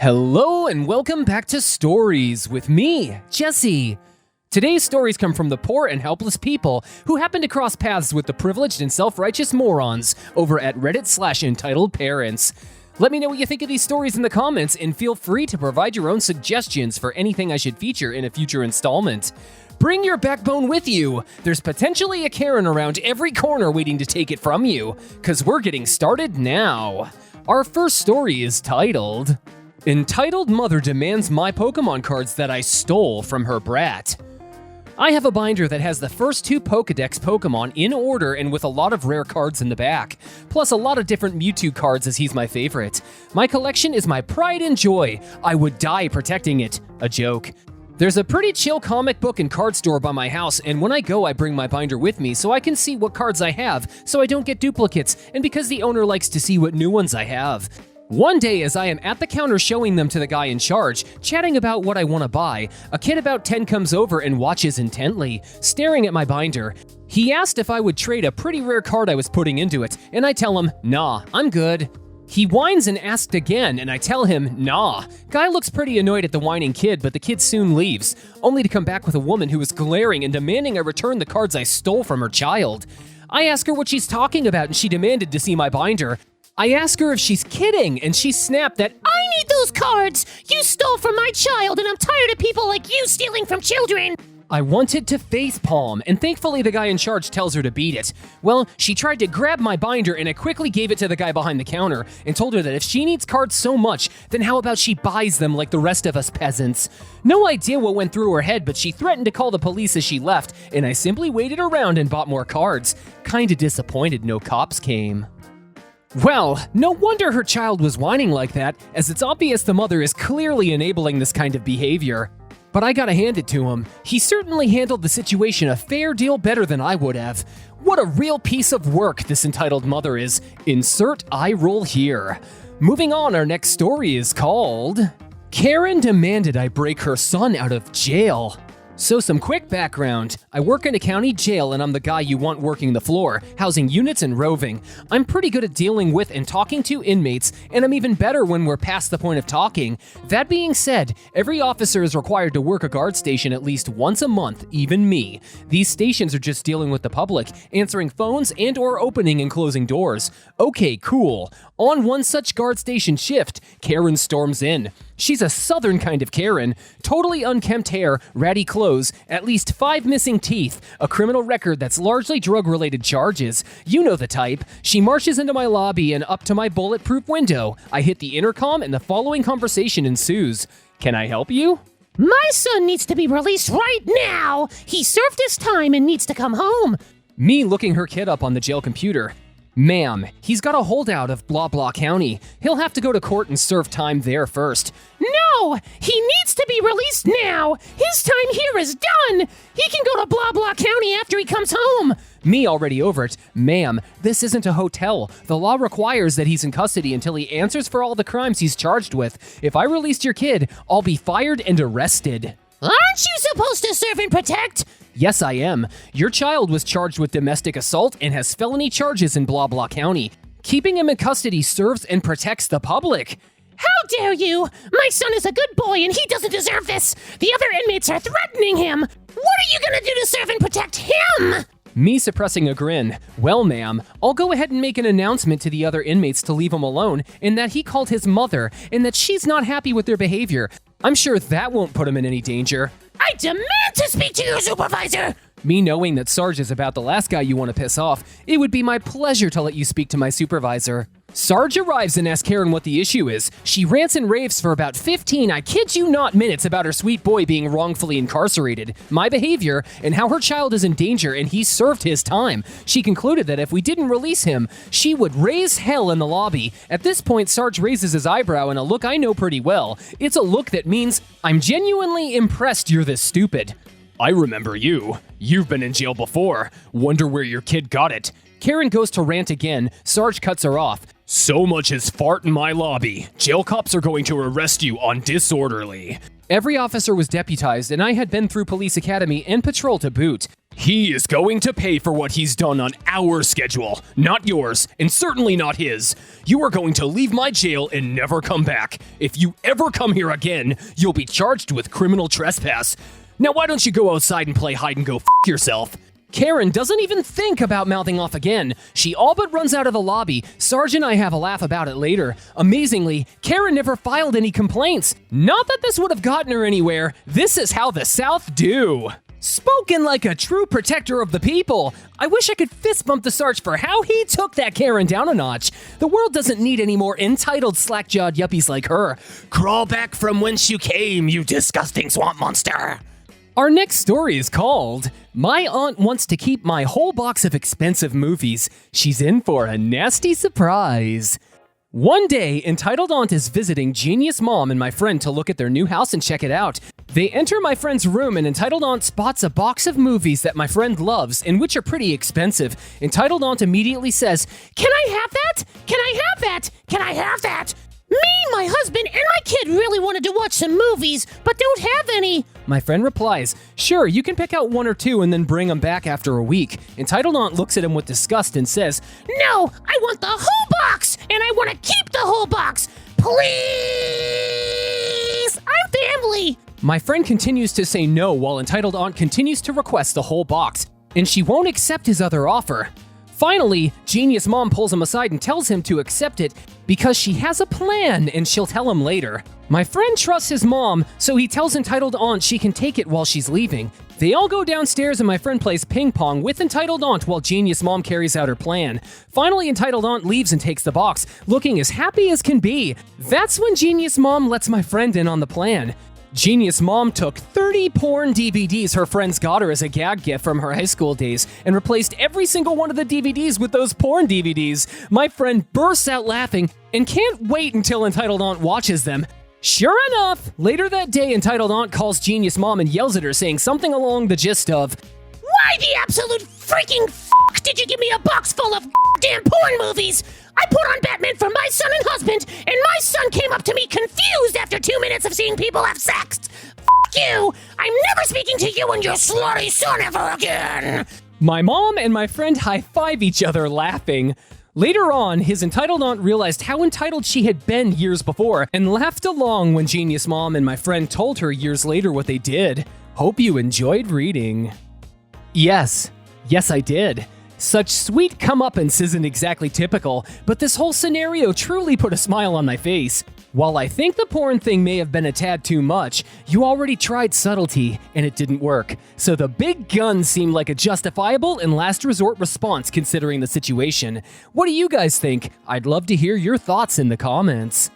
Hello and welcome back to Stories with me, Jesse. Today's stories come from the poor and helpless people who happen to cross paths with the privileged and self-righteous morons over at Reddit/entitledparents. Let me know what you think of these stories in the comments and feel free to provide your own suggestions for anything I should feature in a future installment. Bring your backbone with you. There's potentially a Karen around every corner waiting to take it from you, because we're getting started now. Our first story is titled, Entitled Mother Demands My Pokemon Cards That I Stole from Her Brat. I have a binder that has the first two Pokedex Pokemon in order and with a lot of rare cards in the back, plus a lot of different Mewtwo cards as he's my favorite. My collection is my pride and joy. I would die protecting it. A joke. There's a pretty chill comic book and card store by my house, and when I go I bring my binder with me so I can see what cards I have so I don't get duplicates, and because the owner likes to see what new ones I have. One day, as I am at the counter showing them to the guy in charge, chatting about what I want to buy, a kid about 10 comes over and watches intently, staring at my binder. He asked if I would trade a pretty rare card I was putting into it, and I tell him, nah, I'm good. He whines and asks again, and I tell him, nah. Guy looks pretty annoyed at the whining kid, but the kid soon leaves, only to come back with a woman who is glaring and demanding I return the cards I stole from her child. I ask her what she's talking about, and she demanded to see my binder. I ask her if she's kidding, and she snapped that, I need those cards! You stole from my child, and I'm tired of people like you stealing from children! I wanted to facepalm, and thankfully the guy in charge tells her to beat it. Well, she tried to grab my binder, and I quickly gave it to the guy behind the counter, and told her that if she needs cards so much, then how about she buys them like the rest of us peasants? No idea what went through her head, but she threatened to call the police as she left, and I simply waited around and bought more cards. Kinda disappointed no cops came. Well, no wonder her child was whining like that, as it's obvious the mother is clearly enabling this kind of behavior. But I gotta hand it to him. He certainly handled the situation a fair deal better than I would have. What a real piece of work this entitled mother is. Insert eye roll here. Moving on, our next story is called, Karen Demanded I Break Her Son Out of Jail. So some quick background. I work in a county jail and I'm the guy you want working the floor, housing units and roving. I'm pretty good at dealing with and talking to inmates, and I'm even better when we're past the point of talking. That being said, every officer is required to work a guard station at least once a month, even me. These stations are just dealing with the public, answering phones and or opening and closing doors. Okay, cool. On one such guard station shift, Karen storms in. She's a southern kind of Karen. Totally unkempt hair, ratty clothes, at least 5 missing teeth, a criminal record that's largely drug-related charges. You know the type. She marches into my lobby and up to my bulletproof window. I hit the intercom and the following conversation ensues. Can I help you? My son needs to be released right now! He served his time and needs to come home! Me looking her kid up on the jail computer. Ma'am, he's got a holdout of blah blah county. He'll have to go to court and serve time there first. No! He needs to be released now! His time here is done! He can go to blah blah county after he comes home! Me already over it. Ma'am, this isn't a hotel. The law requires that he's in custody until he answers for all the crimes he's charged with. If I released your kid, I'll be fired and arrested. Aren't you supposed to serve and protect? Yes, I am. Your child was charged with domestic assault and has felony charges in blah blah county. Keeping him in custody serves and protects the public. How dare you! My son is a good boy and he doesn't deserve this! The other inmates are threatening him! What are you gonna do to serve and protect him? Me suppressing a grin. Well, ma'am, I'll go ahead and make an announcement to the other inmates to leave him alone, and that he called his mother, and that she's not happy with their behavior. I'm sure that won't put him in any danger. I demand to speak to your supervisor! Me knowing that Sarge is about the last guy you want to piss off, it would be my pleasure to let you speak to my supervisor. Sarge arrives and asks Karen what the issue is. She rants and raves for about 15, I kid you not, minutes about her sweet boy being wrongfully incarcerated, my behavior, and how her child is in danger and he served his time. She concluded that if we didn't release him, she would raise hell in the lobby. At this point, Sarge raises his eyebrow in a look I know pretty well. It's a look that means, I'm genuinely impressed you're this stupid. I remember you. You've been in jail before. Wonder where your kid got it. Karen goes to rant again. Sarge cuts her off. So much as fart in my lobby. Jail cops are going to arrest you on disorderly. Every officer was deputized, and I had been through police academy and patrol to boot. He is going to pay for what he's done on our schedule, not yours, and certainly not his. You are going to leave my jail and never come back. If you ever come here again, you'll be charged with criminal trespass. Now why don't you go outside and play hide and go f*** yourself? Karen doesn't even think about mouthing off again. She all but runs out of the lobby. Sarge and I have a laugh about it later. Amazingly, Karen never filed any complaints. Not that this would have gotten her anywhere. This is how the South do. Spoken like a true protector of the people. I wish I could fist bump the Sarge for how he took that Karen down a notch. The world doesn't need any more entitled slack-jawed yuppies like her. Crawl back from whence you came, you disgusting swamp monster. Our next story is called, My Aunt Wants to Keep My Whole Box of Expensive Movies. She's in for a nasty surprise. One day, Entitled Aunt is visiting Genius Mom and my friend to look at their new house and check it out. They enter my friend's room and Entitled Aunt spots a box of movies that my friend loves and which are pretty expensive. Entitled Aunt immediately says, Can I have that? Can I have that? Can I have that? Me, my husband, and my kid really wanted to watch some movies, but don't have any. My friend replies, Sure, you can pick out one or two and then bring them back after a week. Entitled Aunt looks at him with disgust and says, No, I want the whole box, and I want to keep the whole box. Please! I'm family. My friend continues to say no while Entitled Aunt continues to request the whole box, and she won't accept his other offer. Finally, Genius Mom pulls him aside and tells him to accept it because she has a plan and she'll tell him later. My friend trusts his mom, so he tells Entitled Aunt she can take it while she's leaving. They all go downstairs and my friend plays ping pong with Entitled Aunt while Genius Mom carries out her plan. Finally, Entitled Aunt leaves and takes the box, looking as happy as can be. That's when Genius Mom lets my friend in on the plan. Genius Mom took 30 porn DVDs her friends got her as a gag gift from her high school days and replaced every single one of the DVDs with those porn DVDs. My friend bursts out laughing and can't wait until Entitled Aunt watches them. Sure enough, later that day, Entitled Aunt calls Genius Mom and yells at her, saying something along the gist of, Why the absolute freaking f*** did you give me a box full of damn porn movies? I put on Batman for my son and husband, and my son came up to me confused after 2 minutes of seeing people have sex. F*** you! I'm never speaking to you and your slutty son ever again! My mom and my friend high-five each other laughing. Later on, his Entitled Aunt realized how entitled she had been years before and laughed along when Genius Mom and my friend told her years later what they did. Hope you enjoyed reading. Yes, I did. Such sweet comeuppance isn't exactly typical, but this whole scenario truly put a smile on my face. While I think the porn thing may have been a tad too much, you already tried subtlety, and it didn't work. So the big gun seemed like a justifiable and last resort response considering the situation. What do you guys think? I'd love to hear your thoughts in the comments.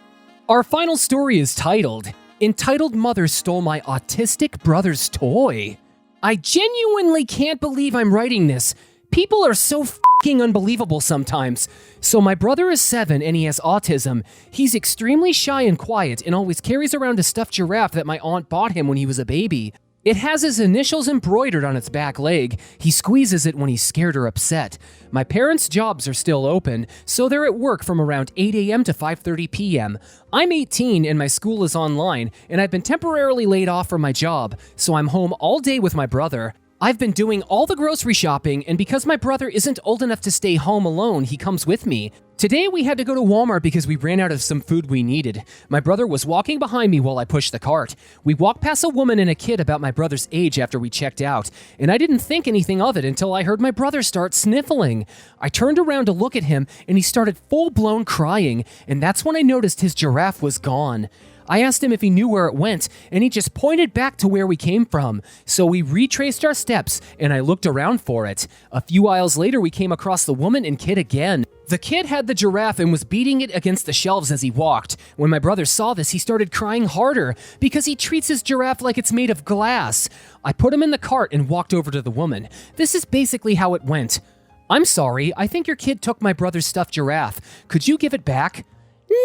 Our final story is titled, Entitled Mother Stole My Autistic Brother's Toy. I genuinely can't believe I'm writing this. People are so f***ing unbelievable sometimes. So my brother is 7 and he has autism. He's extremely shy and quiet and always carries around a stuffed giraffe that my aunt bought him when he was a baby. It has his initials embroidered on its back leg. He squeezes it when he's scared or upset. My parents' jobs are still open, so they're at work from around 8 a.m. to 5:30 p.m. I'm 18 and my school is online, and I've been temporarily laid off from my job, so I'm home all day with my brother. I've been doing all the grocery shopping, and because my brother isn't old enough to stay home alone, he comes with me. Today we had to go to Walmart because we ran out of some food we needed. My brother was walking behind me while I pushed the cart. We walked past a woman and a kid about my brother's age after we checked out, and I didn't think anything of it until I heard my brother start sniffling. I turned around to look at him, and he started full-blown crying, and that's when I noticed his giraffe was gone. I asked him if he knew where it went, and he just pointed back to where we came from. So we retraced our steps, and I looked around for it. A few aisles later, we came across the woman and kid again. The kid had the giraffe and was beating it against the shelves as he walked. When my brother saw this, he started crying harder because he treats his giraffe like it's made of glass. I put him in the cart and walked over to the woman. This is basically how it went. I'm sorry, I think your kid took my brother's stuffed giraffe. Could you give it back?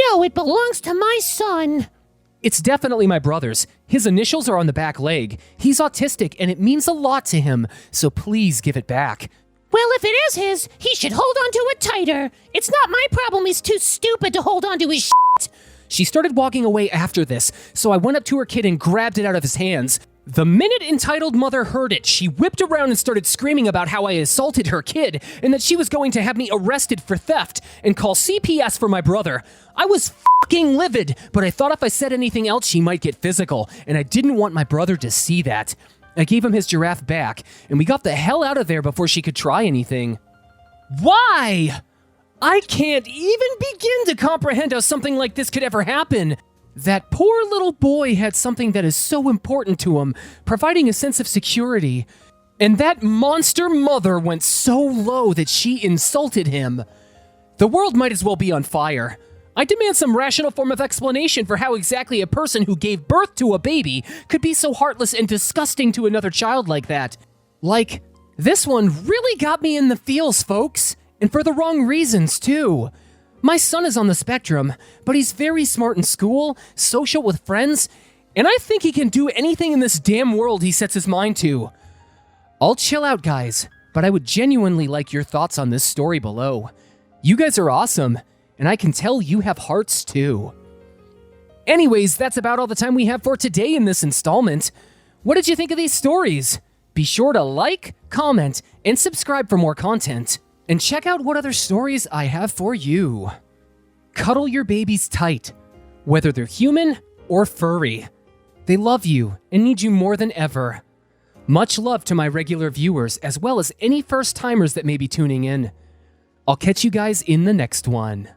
No, it belongs to my son. It's definitely my brother's. His initials are on the back leg. He's autistic and it means a lot to him, so please give it back. Well, if it is his, he should hold on to it tighter. It's not my problem he's too stupid to hold on to his shit. She started walking away after this, so I went up to her kid and grabbed it out of his hands. The minute entitled mother heard it, she whipped around and started screaming about how I assaulted her kid and that she was going to have me arrested for theft and call CPS for my brother. I was fucking livid, but I thought if I said anything else, she might get physical, and I didn't want my brother to see that. I gave him his giraffe back, and we got the hell out of there before she could try anything. Why? I can't even begin to comprehend how something like this could ever happen. That poor little boy had something that is so important to him, providing a sense of security. And that monster mother went so low that she insulted him. The world might as well be on fire. I demand some rational form of explanation for how exactly a person who gave birth to a baby could be so heartless and disgusting to another child like that. Like, this one really got me in the feels, folks. And for the wrong reasons, too. My son is on the spectrum, but he's very smart in school, social with friends, and I think he can do anything in this damn world he sets his mind to. I'll chill out, guys, but I would genuinely like your thoughts on this story below. You guys are awesome, and I can tell you have hearts too. Anyways, that's about all the time we have for today in this installment. What did you think of these stories? Be sure to like, comment, and subscribe for more content. And check out what other stories I have for you. Cuddle your babies tight, whether they're human or furry. They love you and need you more than ever. Much love to my regular viewers as well as any first-timers that may be tuning in. I'll catch you guys in the next one.